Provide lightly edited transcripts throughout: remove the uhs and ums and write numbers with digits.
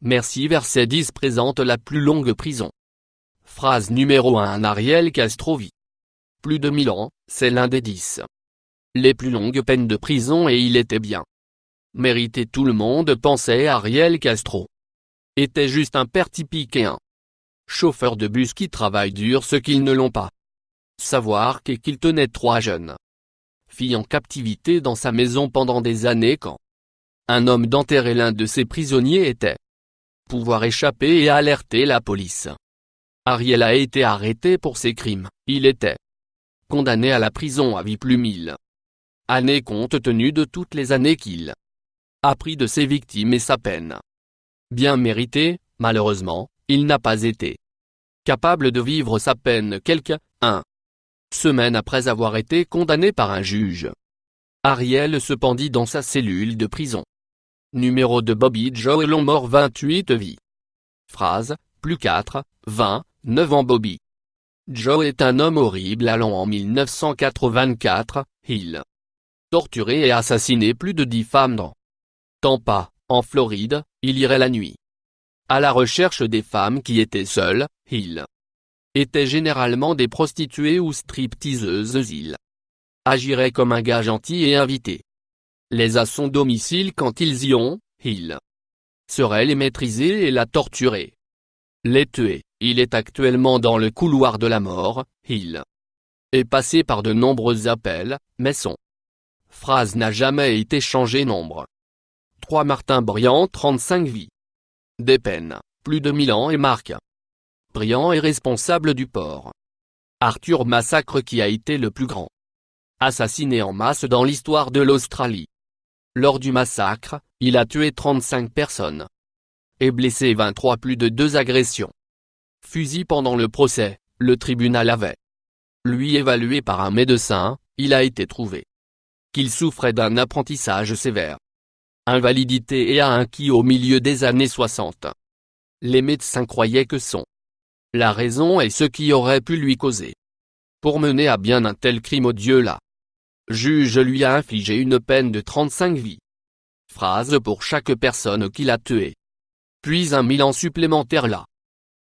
Merci. Verset 10 présente la plus longue prison. Phrase numéro 1. Ariel Castro vit plus de 1000 ans, c'est l'un des 10 les plus longues peines de prison et il était bien mérité. Tout le monde pensait Ariel Castro était juste un père typique et un chauffeur de bus qui travaille dur, ce qu'ils ne l'ont pas savoir qu'est qu'il tenait 3 jeunes filles en captivité dans sa maison pendant des années quand un homme d'enterrer l'un de ses prisonniers était pouvoir échapper et alerter la police. Ariel a été arrêté pour ses crimes. Il était condamné à la prison à vie plus 1000 années compte tenu de toutes les années qu'il a pris de ses victimes et sa peine bien méritée. Malheureusement, il n'a pas été capable de vivre sa peine quelques semaines après avoir été condamné par un juge. Ariel se pendit dans sa cellule de prison. Numéro de Bobby Joe Long mort 28 vies. Phrase, plus 4, 29 ans. Bobby Joe est un homme horrible allant en 1984, il torturé et assassiné plus de 10 femmes dans Tampa, en Floride. Il irait la nuit à la recherche des femmes qui étaient seules. Il étaient généralement des prostituées ou stripteaseuses. Il agirait comme un gars gentil et invitait les à son domicile quand ils y ont. Il serait les maîtriser et la torturer, les tuer. Il est actuellement dans le couloir de la mort. Il est passé par de nombreux appels, mais son phrase n'a jamais été changée. Nombre 3. Martin Briand 35 vies. Des peines, plus de 1000 ans. Et Marc Briand est responsable du port Arthur massacre qui a été le plus grand assassiné en masse dans l'histoire de l'Australie. Lors du massacre, il a tué 35 personnes et blessé 23. Plus de 2 agressions. Fusil. Pendant le procès, le tribunal avait lui évalué par un médecin. Il a été trouvé qu'il souffrait d'un apprentissage sévère, invalidité et a acquis au milieu des années 60. Les médecins croyaient que la raison est ce qui aurait pu lui causer pour mener à bien un tel crime odieux. La juge lui a infligé une peine de 35 vies. Phrase pour chaque personne qu'il a tuée. Puis 1000 ans supplémentaires. La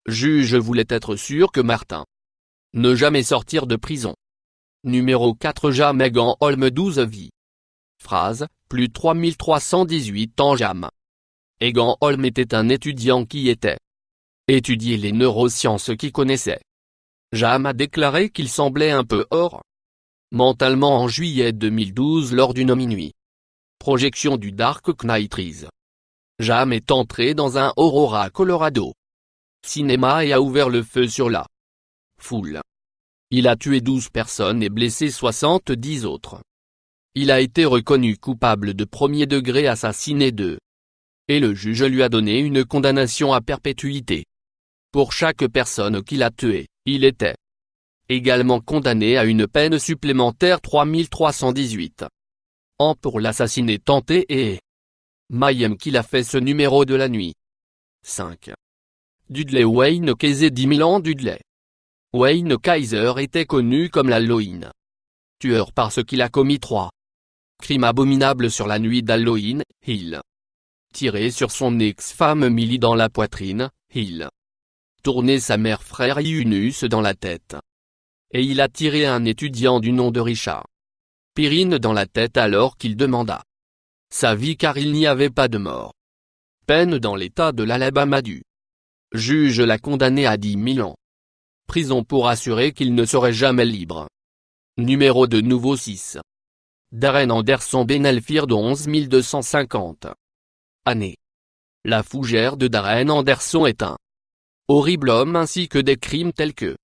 juge voulait être sûr que Martin ne jamais sortir de prison. Numéro 4. Megan Holm 12 vies. Phrase, plus 3318 ans. Megan Holm était un étudiant qui était étudié les neurosciences qui connaissait. A déclaré qu'il semblait un peu hors mentalement en juillet 2012 lors d'une minuit projection du Dark Knight Rises. Est entré dans un Aurora Colorado cinéma et a ouvert le feu sur la foule. Il a tué 12 personnes et blessé 70 autres. Il a été reconnu coupable de premier degré assassiné et le juge lui a donné une condamnation à perpétuité. Pour chaque personne qu'il a tuée, il était également condamné à une peine supplémentaire 3318 ans pour l'assassinat tenté et Mayhem qu'il a fait. Ce numéro de la nuit. 5. Dudley Wayne Kaiser 10 000 ans. Dudley Wayne Kaiser était connu comme l'Halloween tueur parce qu'il a commis 3 crimes abominables sur la nuit d'Halloween. Il tirait sur son ex-femme Millie dans la poitrine. Il tournait sa mère frère Eunice dans la tête. Et il a tiré un étudiant du nom de Richard Pirine dans la tête alors qu'il demanda sa vie car il n'y avait pas de mort. Peine dans l'état de l'Alabama. Du juge l'a condamné à 10 000 ans. Prison pour assurer qu'il ne serait jamais libre. Numéro de nouveau 6. Darren Anderson Benelfield 11 250 années. La fougère de Darren Anderson est un horrible homme ainsi que des crimes tels que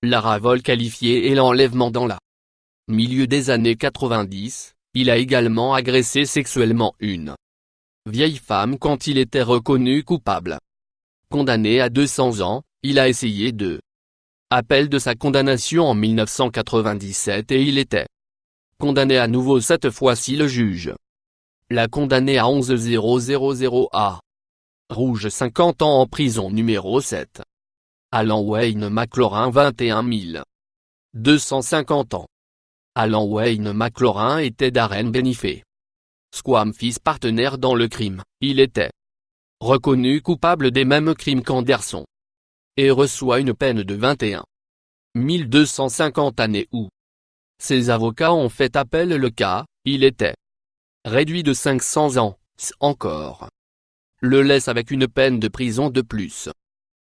la ravole qualifiée et l'enlèvement dans la milieu des années 90. Il a également agressé sexuellement une vieille femme quand il était reconnu coupable. Condamné à 200 ans, il a essayé de appel de sa condamnation en 1997 et il était condamné à nouveau cette fois-ci. Le juge l'a condamné à 11 000 à rouge 50 ans en prison. Numéro 7. Alan Wayne McLaurin 21 250 ans. Alan Wayne McLaurin était Darren Benifei Squam fils partenaire dans le crime. Il était reconnu coupable des mêmes crimes qu'Anderson, et reçoit une peine de 21 250 années où ses avocats ont fait appel. Le cas, il était réduit de 500 ans, encore. Le laisse avec une peine de prison de plus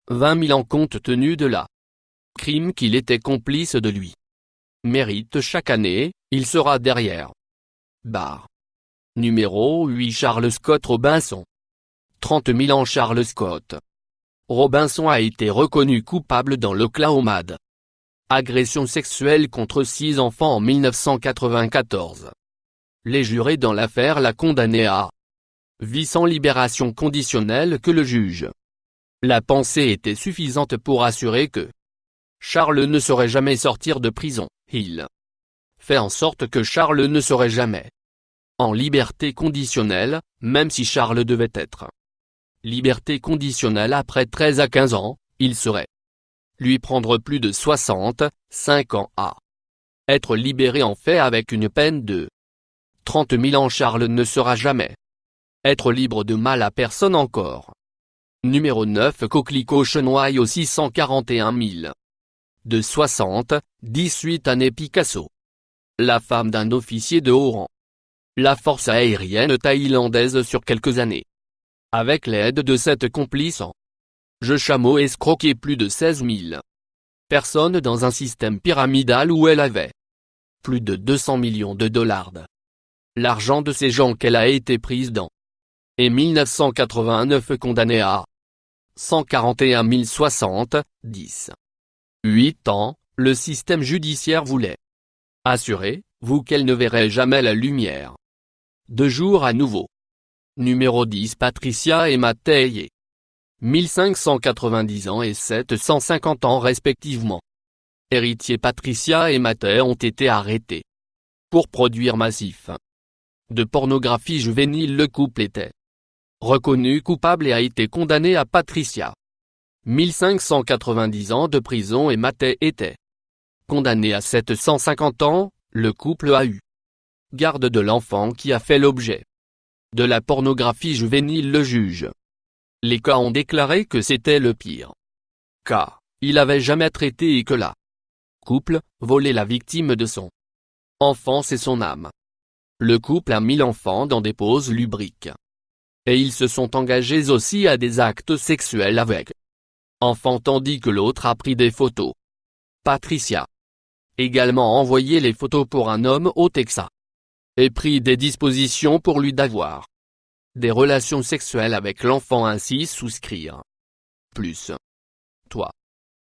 20 000 ans compte tenu de la crime qu'il était complice de lui. Mérite chaque année, il sera derrière barre. Numéro 8 Charles Scott Robinson. 30 000 ans Charles Scott Robinson a été reconnu coupable dans l'Oklahoma d'agression sexuelle contre 6 enfants en 1994. Les jurés dans l'affaire l'a condamné à vie sans libération conditionnelle que le juge. La pensée était suffisante pour assurer que Charles ne saurait jamais sortir de prison. Il fait en sorte que Charles ne serait jamais en liberté conditionnelle, même si Charles devait être liberté conditionnelle après 13 à 15 ans, il serait lui prendre plus de 65 ans à être libéré en fait avec une peine de 30 000 ans. Charles ne sera jamais être libre de mal à personne encore. Numéro 9 Coquelicot Chenoy au 641 000 de 78 années Picasso. La femme d'un officier de haut rang. La force aérienne thaïlandaise sur quelques années. Avec l'aide de cette complice en chameau escroqué plus de 16 000 personnes dans un système pyramidal où elle avait plus de 200 millions de dollars de l'argent de ces gens qu'elle a été prise dans. Et 1989 condamnée à 141 070. 8 ans, le système judiciaire voulait assurer, vous qu'elle ne verrait jamais la lumière de jour à nouveau. Numéro 10 Patricia et Matei. 1590 ans et 750 ans respectivement. Héritiers Patricia et Matei ont été arrêtés pour produire massif de pornographie juvénile. Le couple était reconnu coupable et a été condamné à Patricia 1590 ans de prison et Matei était condamné à 750 ans. Le couple a eu garde de l'enfant qui a fait l'objet de la pornographie juvénile. Le juge. Les cas ont déclaré que c'était le pire cas il avait jamais traité et que la couple volait la victime de son enfance et son âme. Le couple a mis l'enfant dans des poses lubriques. Et ils se sont engagés aussi à des actes sexuels avec enfant tandis que l'autre a pris des photos. Patricia également envoyé les photos pour un homme au Texas. Et pris des dispositions pour lui d'avoir des relations sexuelles avec l'enfant ainsi souscrire. Plus. Toi.